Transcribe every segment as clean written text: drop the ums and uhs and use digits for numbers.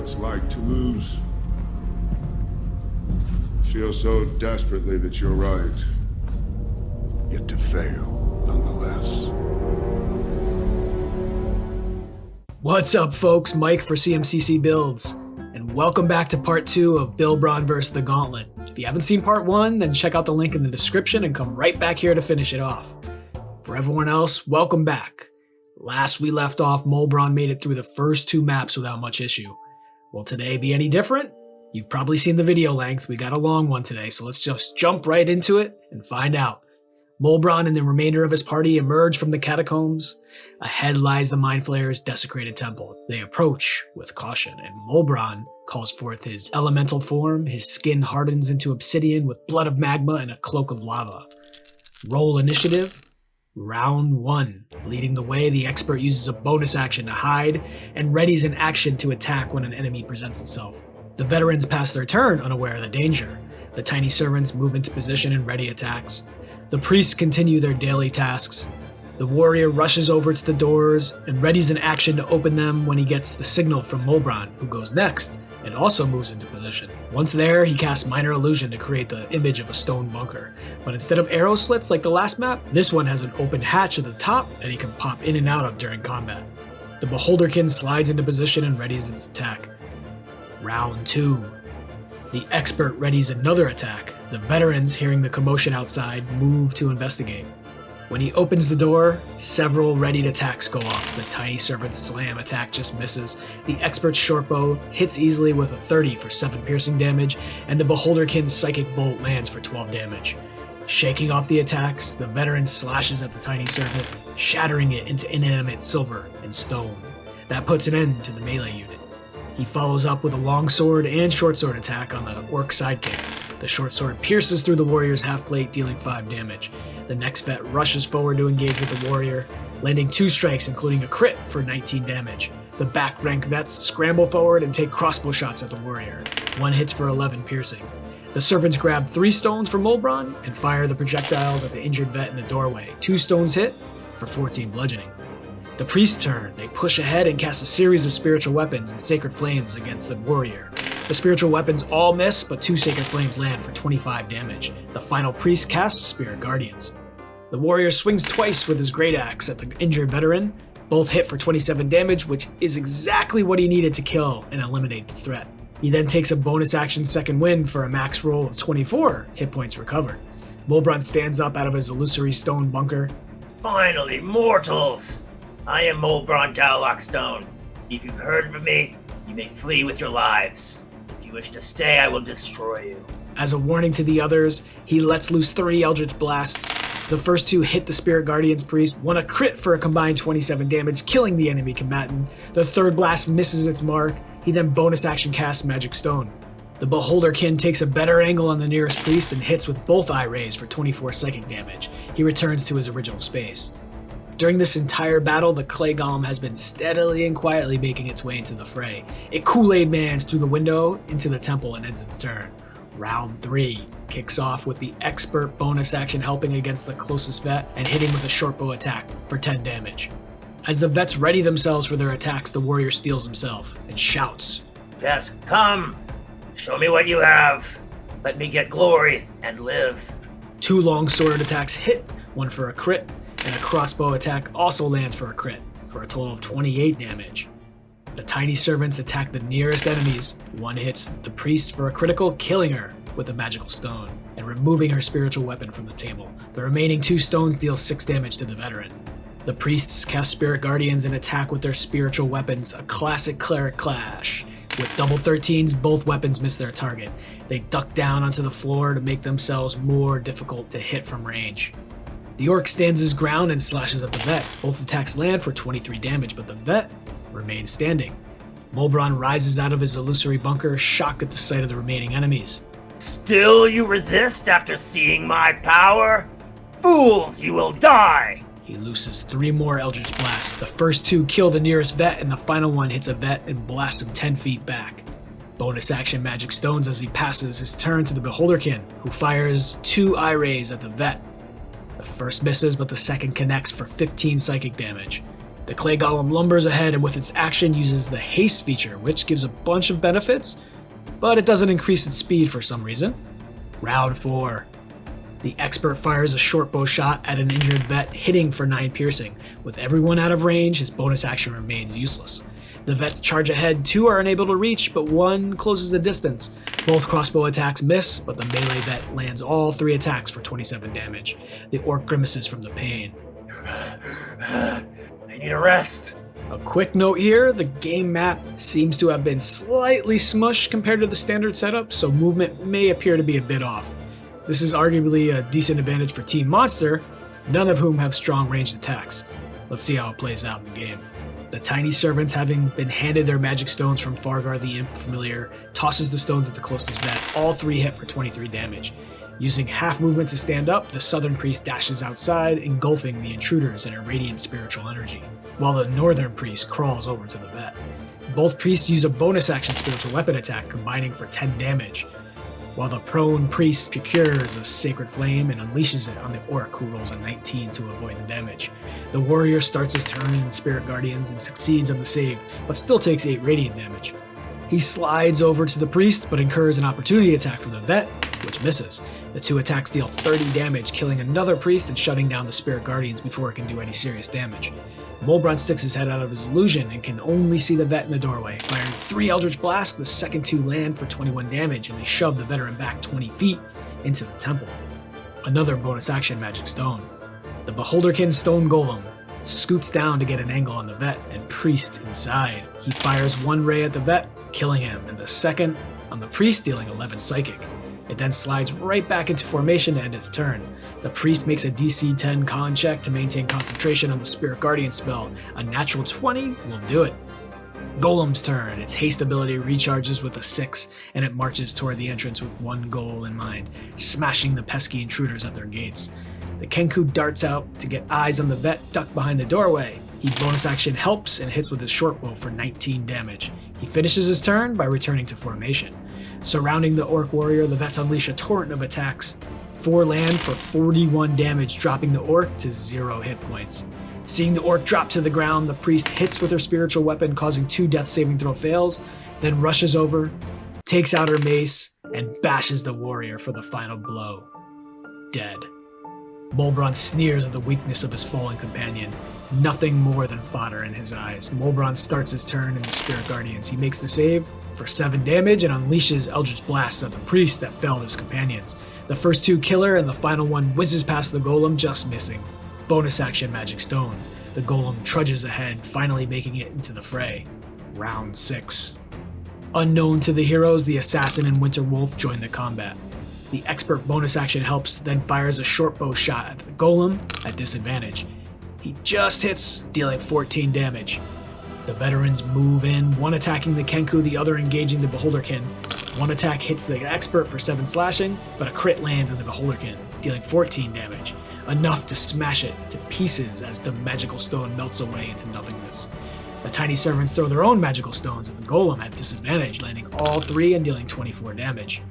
it's like to lose. Feel so desperately that you're right, yet to fail nonetheless. What's up, folks? Mike for CMCC Builds, and welcome back to part 2 of Bilbron vs. the Gauntlet. If you haven't seen part 1, then check out the link in the description and come right back here to finish it off. For everyone else, welcome back. Last we left off, Bilbron made it through the first 2 maps without much issue. Will today be any different? You've probably seen the video length. We got a long one today, so let's just jump right into it and find out. Bilbron and the remainder of his party emerge from the catacombs. Ahead lies the Mind Flayer's desecrated temple. They approach with caution, and Bilbron calls forth his elemental form. His skin hardens into obsidian with blood of magma and a cloak of lava. Roll initiative. Round 1. Leading the way, the expert uses a bonus action to hide and readies an action to attack when an enemy presents itself. The veterans pass their turn unaware of the danger. The tiny servants move into position and ready attacks. The priests continue their daily tasks. The warrior rushes over to the doors and readies an action to open them when he gets the signal from Bilbron, who goes next and also moves into position. Once there, he casts Minor Illusion to create the image of a stone bunker. But instead of arrow slits like the last map, this one has an open hatch at the top that he can pop in and out of during combat. The Beholderkin slides into position and readies its attack. Round 2. The expert readies another attack. The veterans, hearing the commotion outside, move to investigate. When he opens the door, several readied attacks go off. The tiny servant's slam attack just misses. The expert's shortbow hits easily with a 30 for 7 piercing damage, and the Beholderkin's psychic bolt lands for 12 damage. Shaking off the attacks, the veteran slashes at the tiny servant, shattering it into inanimate silver and stone. That puts an end to the melee unit. He follows up with a longsword and shortsword attack on the orc sidekick. The shortsword pierces through the warrior's half plate, dealing 5 damage. The next vet rushes forward to engage with the warrior, landing 2 strikes including a crit for 19 damage. The back rank vets scramble forward and take crossbow shots at the warrior. 1 hits for 11 piercing. The servants grab 3 stones from Bilbron and fire the projectiles at the injured vet in the doorway. 2 stones hit for 14 bludgeoning. The priest's turn. They push ahead and cast a series of spiritual weapons and sacred flames against the warrior. The spiritual weapons all miss, but 2 sacred flames land for 25 damage. The final priest casts Spirit Guardians. The warrior swings twice with his great axe at the injured veteran. Both hit for 27 damage, which is exactly what he needed to kill and eliminate the threat. He then takes a bonus action second wind for a max roll of 24 hit points recovered. Bilbron stands up out of his illusory stone bunker. Finally, mortals! I am Bilbron Daolock Stone. If you've heard of me, you may flee with your lives. If you wish to stay, I will destroy you. As a warning to the others, he lets loose 3 Eldritch Blasts. The first 2 hit the Spirit Guardian's priest, one a crit for a combined 27 damage, killing the enemy combatant. The 3rd blast misses its mark. He then bonus action casts Magic Stone. The Beholderkin takes a better angle on the nearest priest and hits with both eye rays for 24 psychic damage. He returns to his original space. During this entire battle, the clay golem has been steadily and quietly making its way into the fray. It Kool-Aid Mans through the window into the temple and ends its turn. Round 3 kicks off with the expert bonus action helping against the closest vet and hitting with a shortbow attack for 10 damage. As the vets ready themselves for their attacks, the warrior steels himself and shouts, Yes, come! Show me what you have! Let me get glory and live. 2 longsword attacks hit, 1 for a crit, and a crossbow attack also lands for a crit, for a total of 28 damage. The tiny servants attack the nearest enemies. 1 hits the priest for a critical, killing her with a magical stone, and removing her spiritual weapon from the table. The remaining 2 stones deal 6 damage to the veteran. The priests cast Spirit Guardians and attack with their spiritual weapons, a classic cleric clash. With double 13s, both weapons miss their target. They duck down onto the floor to make themselves more difficult to hit from range. The orc stands his ground and slashes at the vet. Both attacks land for 23 damage, but the vet remains standing. Bilbron rises out of his illusory bunker, shocked at the sight of the remaining enemies. Still you resist after seeing my power? Fools, you will die! He looses 3 more Eldritch Blasts. The first 2 kill the nearest vet, and the final one hits a vet and blasts him 10 feet back. Bonus action Magic Stones as he passes his turn to the Beholderkin, who fires 2 eye rays at the vet. The first misses, but the second connects for 15 psychic damage. The clay golem lumbers ahead and with its action uses the haste feature, which gives a bunch of benefits, but it doesn't increase its speed for some reason. Round 4. The expert fires a short bow shot at an injured vet, hitting for 9 piercing. With everyone out of range, his bonus action remains useless. The vets charge ahead, 2 are unable to reach, but 1 closes the distance. Both crossbow attacks miss, but the melee vet lands all 3 attacks for 27 damage. The orc grimaces from the pain. I need a rest. A quick note here, the game map seems to have been slightly smushed compared to the standard setup, so movement may appear to be a bit off. This is arguably a decent advantage for Team Monster, none of whom have strong ranged attacks. Let's see how it plays out in the game. The tiny servants, having been handed their magic stones from Fargar the Imp Familiar, tosses the stones at the closest vet. All 3 hit for 23 damage. Using half movement to stand up, the southern priest dashes outside, engulfing the intruders in a radiant spiritual energy, while the northern priest crawls over to the vet. Both priests use a bonus action spiritual weapon attack, combining for 10 damage, while the prone priest procures a sacred flame and unleashes it on the orc, who rolls a 19 to avoid the damage. The warrior starts his turn in Spirit Guardians and succeeds on the save, but still takes 8 radiant damage. He slides over to the priest, but incurs an opportunity attack from the vet, which misses. The 2 attacks deal 30 damage, killing another priest and shutting down the Spirit Guardians before it can do any serious damage. Bilbron sticks his head out of his illusion and can only see the vet in the doorway. Firing 3 Eldritch Blasts, the second 2 land for 21 damage, and they shove the veteran back 20 feet into the temple. Another bonus action magic stone. The Beholderkin Stone Golem scoots down to get an angle on the vet and priest inside. He fires 1 ray at the vet, killing him, and the second on the priest, dealing 11 psychic. It then slides right back into formation to end its turn. The priest makes a DC 10 con check to maintain concentration on the Spirit Guardian spell. A natural 20 will do it. Golem's turn. Its haste ability recharges with a 6, and it marches toward the entrance with 1 goal in mind, smashing the pesky intruders at their gates. The Kenku darts out to get eyes on the vet ducked behind the doorway. He bonus action helps and hits with his short bow for 19 damage. He finishes his turn by returning to formation. Surrounding the orc warrior, the vets unleash a torrent of attacks. 4 land for 41 damage, dropping the orc to 0 hit points. Seeing the orc drop to the ground, the priest hits with her spiritual weapon, causing 2 death saving throw fails, then rushes over, takes out her mace, and bashes the warrior for the final blow. Dead. Bilbron sneers at the weakness of his fallen companion. Nothing more than fodder in his eyes. Bilbron starts his turn in the Spirit Guardians. He makes the save for 7 damage and unleashes Eldritch Blasts at the priest that felled his companions. The first 2 kill her, and the final one whizzes past the golem, just missing. Bonus action magic stone. The golem trudges ahead, finally making it into the fray. Round 6. Unknown to the heroes, the assassin and Winter Wolf join the combat. The expert bonus action helps, then fires a short bow shot at the golem at disadvantage. He just hits, dealing 14 damage. The veterans move in, one attacking the Kenku, the other engaging the Beholderkin. One attack hits the expert for 7 slashing, but a crit lands on the Beholderkin, dealing 14 damage, enough to smash it to pieces as the magical stone melts away into nothingness. The tiny servants throw their own magical stones at the golem at disadvantage, landing all 3 and dealing 24 damage.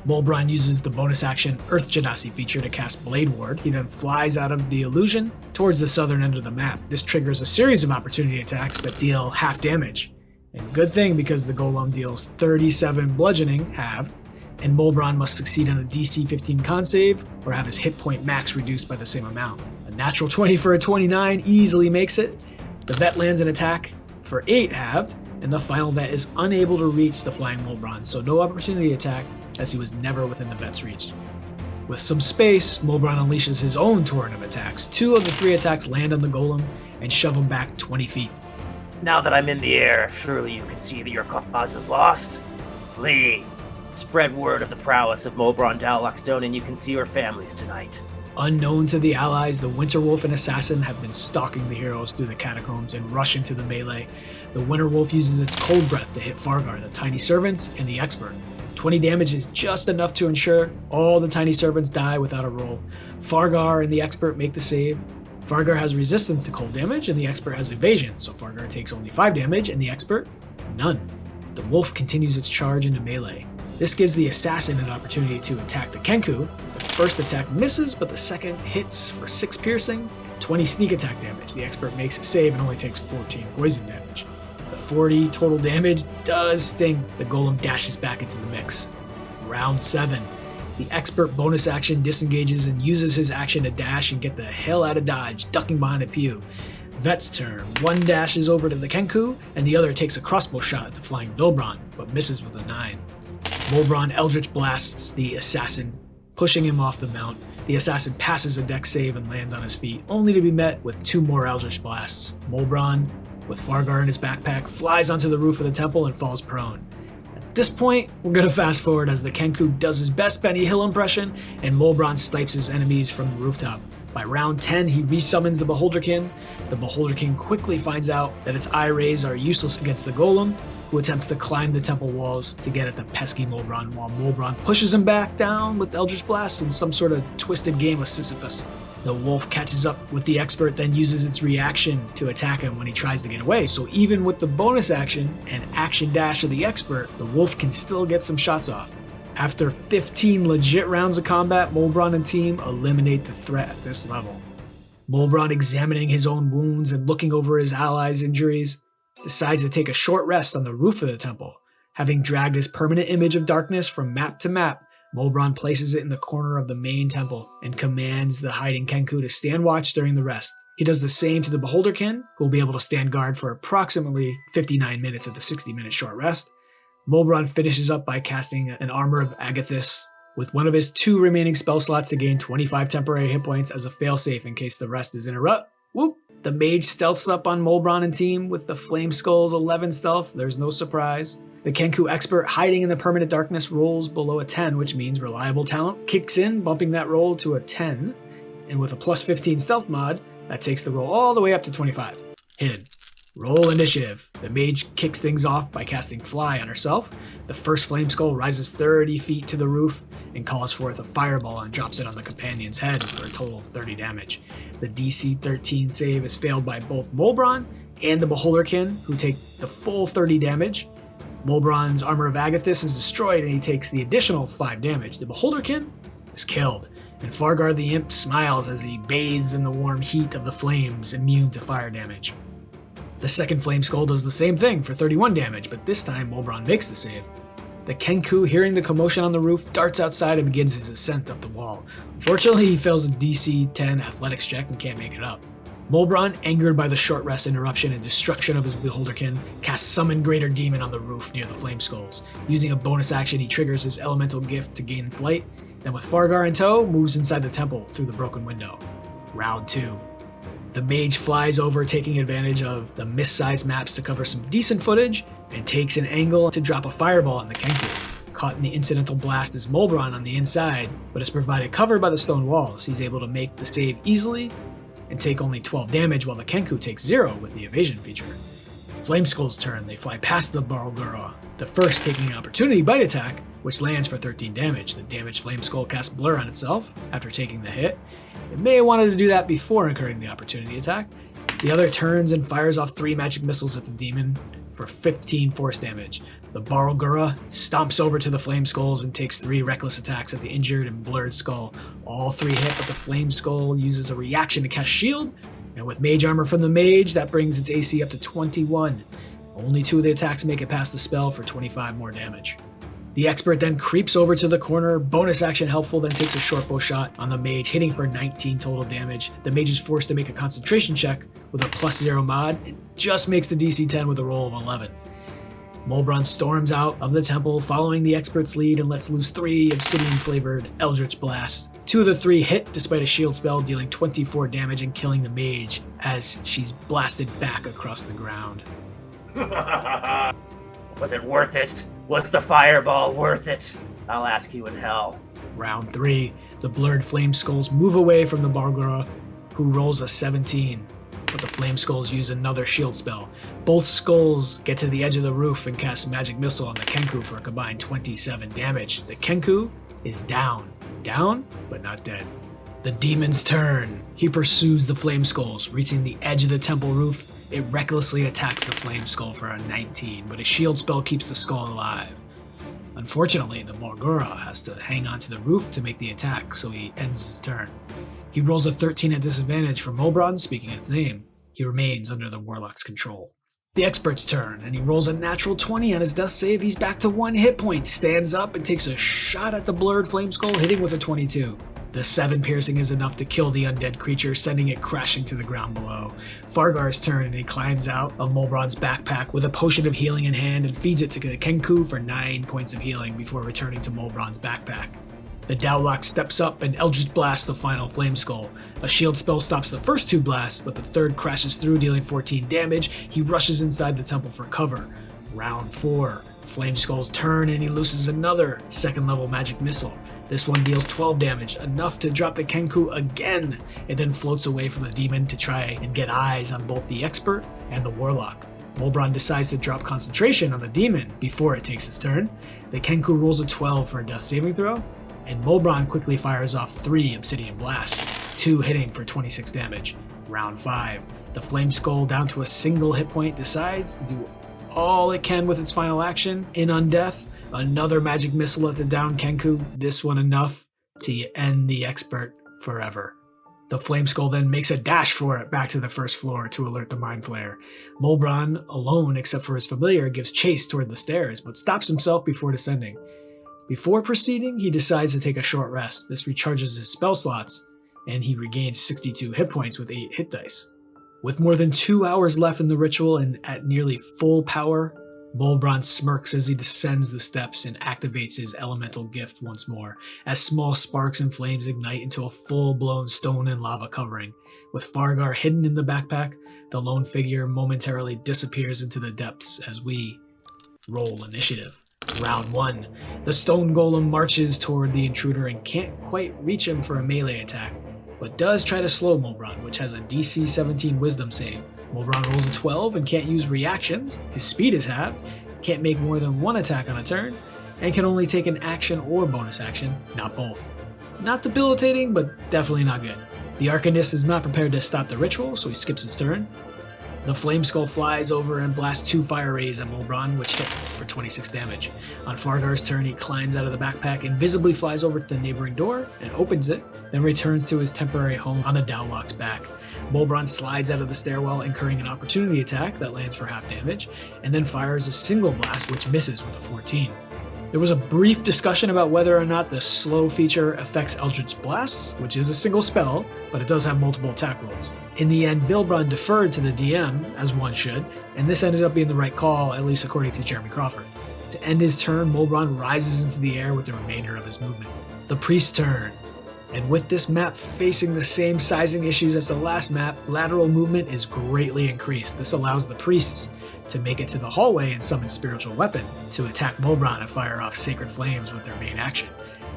Bilbron uses the bonus action Earth Genasi feature to cast Blade Ward. He then flies out of the illusion towards the southern end of the map. This triggers a series of opportunity attacks that deal half damage. And good thing, because the golem deals 37 bludgeoning, half, and Bilbron must succeed on a DC 15 con save or have his hit point max reduced by the same amount. A natural 20 for a 29 easily makes it. The vet lands an attack for 8 halved, and the final vet is unable to reach the flying Bilbron, so no opportunity attack, as he was never within the vet's reach. With some space, Bilbron unleashes his own torrent of attacks. 2 of the 3 attacks land on the golem and shove him back 20 feet. Now that I'm in the air, surely you can see that your cause is lost. Flee. Spread word of the prowess of Bilbron Daolock, and you can see your families tonight. Unknown to the allies, the Winter Wolf and Assassin have been stalking the heroes through the catacombs and rush into the melee. The Winter Wolf uses its cold breath to hit Fargar, the tiny servants, and the expert. 20 damage is just enough to ensure all the tiny servants die without a roll. Fargar and the expert make the save. Fargar has resistance to cold damage and the expert has evasion, so Fargar takes only 5 damage and the expert none. The wolf continues its charge into melee. This gives the assassin an opportunity to attack the Kenku. The first attack misses, but the second hits for 6 piercing, 20 sneak attack damage. The expert makes a save and only takes 14 poison damage. The 40 total damage does sting. The golem dashes back into the mix. Round 7. The expert bonus action disengages and uses his action to dash and get the hell out of dodge, ducking behind a pew. Vet's turn. One dashes over to the Kenku, and the other takes a crossbow shot at the flying Bilbron, but misses with a 9. Bilbron Eldritch blasts the assassin, pushing him off the mount. The assassin passes a dex save and lands on his feet, only to be met with 2 more Eldritch blasts. Bilbron, with Fargar in his backpack, flies onto the roof of the temple and falls prone. At this point, we're going to fast forward as the Kenku does his best Benny Hill impression, and Bilbron snipes his enemies from the rooftop. By round 10, he resummons the Beholderkin. The Beholderkin quickly finds out that its eye rays are useless against the Golem, who attempts to climb the temple walls to get at the pesky Bilbron, while Bilbron pushes him back down with Eldritch Blasts in some sort of twisted game of Sisyphus. The wolf catches up with the expert, then uses its reaction to attack him when he tries to get away, so even with the bonus action and action dash of the expert, the wolf can still get some shots off. After 15 legit rounds of combat, Bilbron and team eliminate the threat at this level. Bilbron, examining his own wounds and looking over his allies' injuries, decides to take a short rest on the roof of the temple. Having dragged his permanent image of darkness from map to map, Bilbron places it in the corner of the main temple and commands the hiding Kenku to stand watch during the rest. He does the same to the Beholderkin, who will be able to stand guard for approximately 59 minutes of the 60-minute short rest. Bilbron finishes up by casting an Armor of Agathis with one of his 2 remaining spell slots to gain 25 temporary hit points as a failsafe in case the rest is interrupt. Whoop! The mage stealths up on Bilbron and team with the Flame Skull's 11 stealth, there's no surprise. The Kenku expert, hiding in the permanent darkness, rolls below a 10, which means reliable talent kicks in, bumping that roll to a 10. And with a plus 15 stealth mod, that takes the roll all the way up to 25. Hidden. Roll initiative. The mage kicks things off by casting Fly on herself. The first Flame Skull rises 30 feet to the roof and calls forth a fireball and drops it on the companion's head for a total of 30 damage. The DC 13 save is failed by both Bilbron and the Beholderkin, who take the full 30 damage. Bilbron's Armor of Agathis is destroyed and he takes the additional 5 damage. The Beholderkin is killed, and Fargar the Imp smiles as he bathes in the warm heat of the flames, immune to fire damage. The second Flame Skull does the same thing for 31 damage, but this time Bilbron makes the save. The Kenku, hearing the commotion on the roof, darts outside and begins his ascent up the wall. Unfortunately, he fails a DC 10 athletics check and can't make it up. Bilbron, angered by the short rest interruption and destruction of his Beholderkin, casts Summon Greater Demon on the roof near the Flame Skulls. Using a bonus action, he triggers his elemental gift to gain flight, then with Fargar in tow, moves inside the temple through the broken window. Round 2. The mage flies over, taking advantage of the mist-sized maps to cover some decent footage, and takes an angle to drop a fireball on the Kenku. Caught in the incidental blast is Bilbron on the inside, but is provided cover by the stone walls. He's able to make the save easily and take only 12 damage, while the Kenku takes 0 with the evasion feature. Flame Skull's turn. They fly past the Barlgura, the first taking an opportunity bite attack, which lands for 13 damage. The damaged Flame Skull casts Blur on itself after taking the hit. It may have wanted to do that before incurring the opportunity attack. The other turns and fires off 3 magic missiles at the demon for 15 force damage. The Barlgura stomps over to the Flame Skulls and takes 3 reckless attacks at the injured and blurred skull. All 3 hit, but the Flame Skull uses a reaction to cast Shield, and with Mage Armor from the Mage, that brings its AC up to 21. Only 2 of the attacks make it past the spell for 25 more damage. The expert then creeps over to the corner, bonus action helpful, then takes a short bow shot on the mage, hitting for 19 total damage. The mage is forced to make a concentration check with a +0 mod, and just makes the DC 10 with a roll of 11. Bilbron storms out of the temple, following the expert's lead, and lets loose 3 obsidian-flavored Eldritch Blasts. 2 of the 3 hit despite a shield spell, dealing 24 damage and killing the mage as she's blasted back across the ground. Was it worth it? Was the fireball worth it? I'll ask you in hell. Round 3. The blurred Flame Skulls move away from the Barlgura, who rolls a 17. But the Flame Skulls use another shield spell. Both skulls get to the edge of the roof and cast Magic Missile on the Kenku for a combined 27 damage. The Kenku is down. Down, but not dead. The demon's turn. He pursues the Flame Skulls, reaching the edge of the temple roof. It recklessly attacks the Flame Skull for a 19, but a shield spell keeps the skull alive. Unfortunately, the Barlgura has to hang onto the roof to make the attack, so he ends his turn. He rolls a 13 at disadvantage for Bilbron, speaking its name. He remains under the Warlock's control. The Expert's turn, and he rolls a natural 20 on his death save. He's back to 1 hit point, stands up and takes a shot at the blurred flame skull, hitting with a 22. The 7 piercing is enough to kill the undead creature, sending it crashing to the ground below. Fargar's turn, and he climbs out of Bilbron's backpack with a potion of healing in hand and feeds it to the Kenku for 9 points of healing before returning to Bilbron's backpack. The Daolock steps up and Eldritch blasts the final flame skull. A shield spell stops the first 2 blasts, but the third crashes through, dealing 14 damage. He rushes inside the temple for cover. Round 4. Flame Skull's turn, and he looses another 2nd level magic missile. This one deals 12 damage, enough to drop the Kenku again. It then floats away from the demon to try and get eyes on both the Expert and the Warlock. Bilbron decides to drop concentration on the demon before it takes its turn. The Kenku rolls a 12 for a death saving throw, and Bilbron quickly fires off 3 Obsidian Blasts, 2 hitting for 26 damage. Round 5. The Flame Skull, down to a single hit point, decides to do all it can with its final action. In Undeath, another magic missile at the down Kenku, this one enough to end the Expert forever. The Flame Skull then makes a dash for it back to the first floor to alert the Mind Flayer. Bilbron, alone except for his familiar, gives chase toward the stairs, but stops himself before descending. Before proceeding, he decides to take a short rest. This recharges his spell slots, and he regains 62 hit points with 8 hit dice. With more than 2 hours left in the ritual and at nearly full power, Bilbron smirks as he descends the steps and activates his elemental gift once more, as small sparks and flames ignite into a full-blown stone and lava covering. With Fargar hidden in the backpack, the lone figure momentarily disappears into the depths as we roll initiative. Round 1. The stone golem marches toward the intruder and can't quite reach him for a melee attack, but does try to slow Bilbron, which has a DC 17 wisdom save. Bilbron rolls a 12 and can't use reactions. His speed is halved, can't make more than 1 attack on a turn, and can only take an action or bonus action, not both. Not debilitating, but definitely not good. The Arcanist is not prepared to stop the ritual, so he skips his turn. The Flame Skull flies over and blasts 2 fire rays at Bilbron, which hit for 26 damage. On Fargar's turn, he climbs out of the backpack, invisibly flies over to the neighboring door and opens it, then returns to his temporary home on the Daolock's back. Bilbron slides out of the stairwell, incurring an opportunity attack that lands for half damage, and then fires a single blast which misses with a 14. There was a brief discussion about whether or not the slow feature affects Eldritch Blasts, which is a single spell, but it does have multiple attack rolls. In the end, Bilbron deferred to the DM, as one should, and this ended up being the right call, at least according to Jeremy Crawford. To end his turn, Bilbron rises into the air with the remainder of his movement. The Priest's turn. And with this map facing the same sizing issues as the last map, lateral movement is greatly increased. This allows the priests to make it to the hallway and summon Spiritual Weapon to attack Bilbron and fire off Sacred Flames with their main action.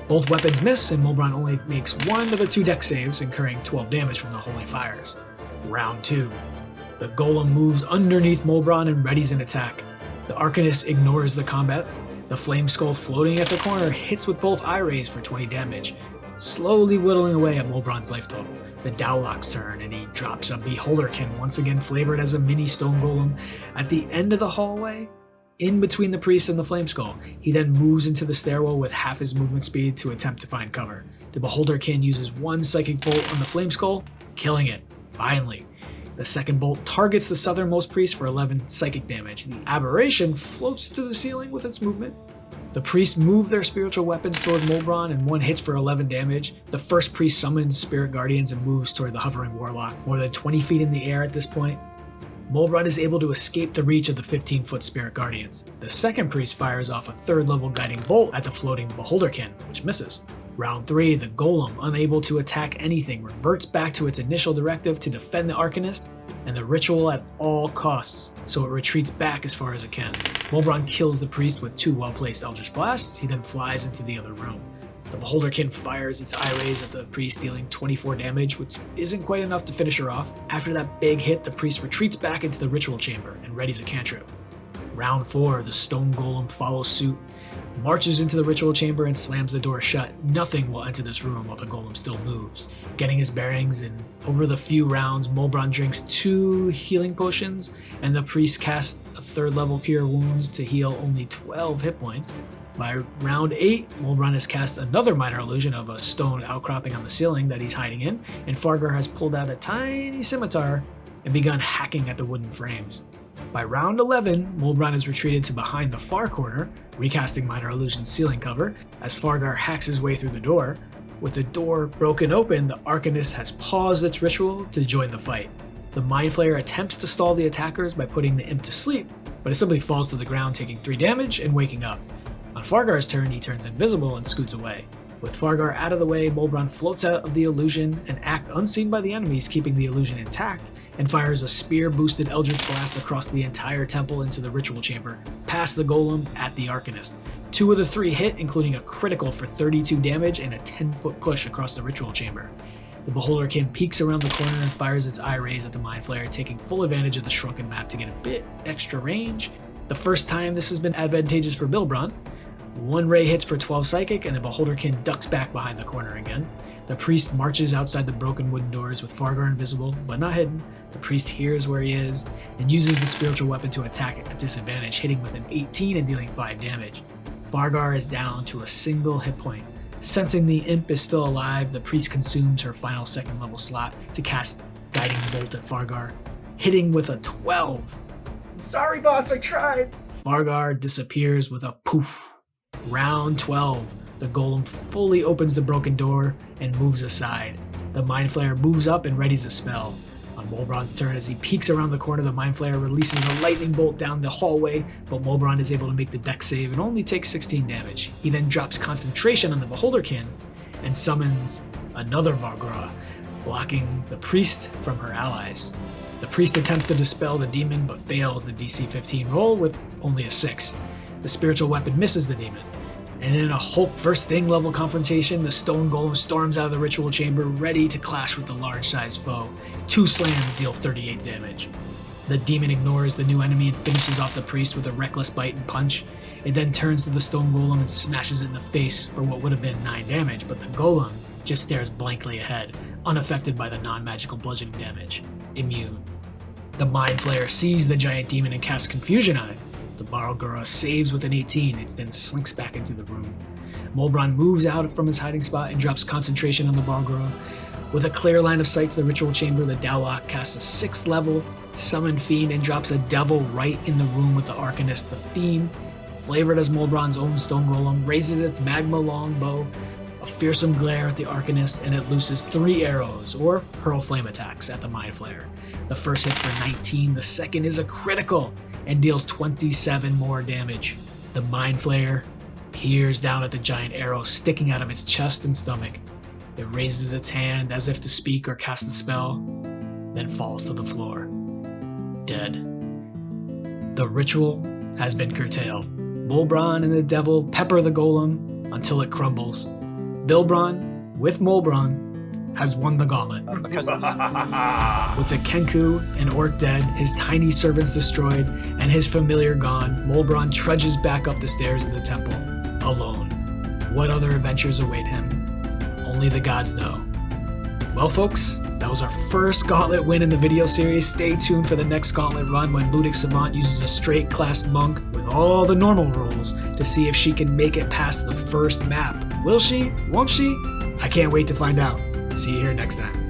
Both weapons miss, and Bilbron only makes 1 of the 2 dex saves, incurring 12 damage from the Holy Fires. Round 2. The Golem moves underneath Bilbron and readies an attack. The Arcanist ignores the combat. The Flame Skull floating at the corner hits with both eye rays for 20 damage, slowly whittling away at Bilbron's life total. The Daolock's turn, and he drops a Beholderkin, once again flavored as a mini stone golem, at the end of the hallway, in between the priest and the Flame Skull. He then moves into the stairwell with half his movement speed to attempt to find cover. The Beholderkin uses 1 psychic bolt on the Flame Skull, killing it. Finally, the second bolt targets the southernmost priest for 11 psychic damage. The aberration floats to the ceiling with its movement. The priests move their spiritual weapons toward Bilbron, and 1 hits for 11 damage. The first priest summons Spirit Guardians and moves toward the hovering Warlock, more than 20 feet in the air at this point. Bilbron is able to escape the reach of the 15-foot Spirit Guardians. The second priest fires off a 3rd level guiding bolt at the floating Beholderkin, which misses. Round 3, the Golem, unable to attack anything, reverts back to its initial directive to defend the Arcanist and the ritual at all costs, so it retreats back as far as it can. Bilbron kills the priest with 2 well-placed Eldritch Blasts. He then flies into the other room. The Beholderkin fires its eye rays at the priest, dealing 24 damage, which isn't quite enough to finish her off. After that big hit, the priest retreats back into the ritual chamber and readies a cantrip. Round 4, the Stone Golem follows suit, marches into the ritual chamber and slams the door shut. Nothing will enter this room while the Golem still moves. Getting his bearings, and over the few rounds, Bilbron drinks 2 healing potions, and the priest casts a 3rd level Cure Wounds to heal only 12 hit points. By round 8, Bilbron has cast another minor illusion of a stone outcropping on the ceiling that he's hiding in, and Fargar has pulled out a tiny scimitar and begun hacking at the wooden frames. By round 11, Bilbron has retreated to behind the far corner, recasting minor illusion's ceiling cover, as Fargar hacks his way through the door. With the door broken open, the Arcanist has paused its ritual to join the fight. The Mind Flayer attempts to stall the attackers by putting the imp to sleep, but it simply falls to the ground, taking 3 damage and waking up. On Fargar's turn, he turns invisible and scoots away. With Fargar out of the way, Bilbron floats out of the illusion, an act unseen by the enemies, keeping the illusion intact, and fires a spear-boosted Eldritch Blast across the entire temple into the ritual chamber, past the golem at the Arcanist. 2 of the 3 hit, including a critical for 32 damage and a 10-foot push across the ritual chamber. The Beholderkin peeks around the corner and fires its eye rays at the Mind Flayer, taking full advantage of the shrunken map to get a bit extra range. The first time this has been advantageous for Bilbron. 1 ray hits for 12 psychic, and the Beholderkin ducks back behind the corner again. The priest marches outside the broken wooden doors with Fargar invisible, but not hidden. The priest hears where he is, and uses the spiritual weapon to attack at disadvantage, hitting with an 18 and dealing 5 damage. Fargar is down to a single hit point. Sensing the imp is still alive, the priest consumes her final 2nd level slot to cast Guiding Bolt at Fargar, hitting with a 12. I'm sorry, boss, I tried. Fargar disappears with a poof. Round 12, the golem fully opens the broken door and moves aside. The Mind Flayer moves up and readies a spell. On Bilbron's turn, as he peeks around the corner, the Mind Flayer releases a lightning bolt down the hallway, but Bilbron is able to make the dex save and only takes 16 damage. He then drops concentration on the Beholderkin and summons another Bargra, blocking the priest from her allies. The priest attempts to dispel the demon but fails the DC 15 roll with only a 6. The spiritual weapon misses the demon. And in a Hulk vs. Thing level confrontation, the stone golem storms out of the ritual chamber, ready to clash with the large-sized foe. 2 slams deal 38 damage. The demon ignores the new enemy and finishes off the priest with a reckless bite and punch. It then turns to the stone golem and smashes it in the face for what would have been 9 damage, but the golem just stares blankly ahead, unaffected by the non-magical bludgeoning damage. Immune. The Mind Flayer sees the giant demon and casts confusion on it. The Bargra saves with an 18, it then slinks back into the room. Bilbron moves out from his hiding spot and drops concentration on the Bargra. With a clear line of sight to the ritual chamber, the Daolock casts a 6th level Summon Fiend and drops a devil right in the room with the Arcanist. The Fiend, flavored as Bilbron's own stone golem, raises its magma longbow, a fearsome glare at the Arcanist, and it looses 3 arrows, or hurl flame attacks, at the Mind Flayer. The first hits for 19, the second is a critical, and deals 27 more damage. The Mind Flayer peers down at the giant arrow sticking out of its chest and stomach. It raises its hand as if to speak or cast a spell, then falls to the floor, dead. The ritual has been curtailed. Bilbron and the devil pepper the golem until it crumbles. Bilbron, with Bilbron, has won the gauntlet. With the Kenku and Orc dead, his tiny servants destroyed, and his familiar gone, Bilbron trudges back up the stairs of the temple, alone. What other adventures await him? Only the gods know. Well, folks, that was our first Gauntlet win in the video series. Stay tuned for the next Gauntlet run when Ludic Savant uses a straight class monk with all the normal rolls to see if she can make it past the first map. Will she? Won't she? I can't wait to find out. See you here next time.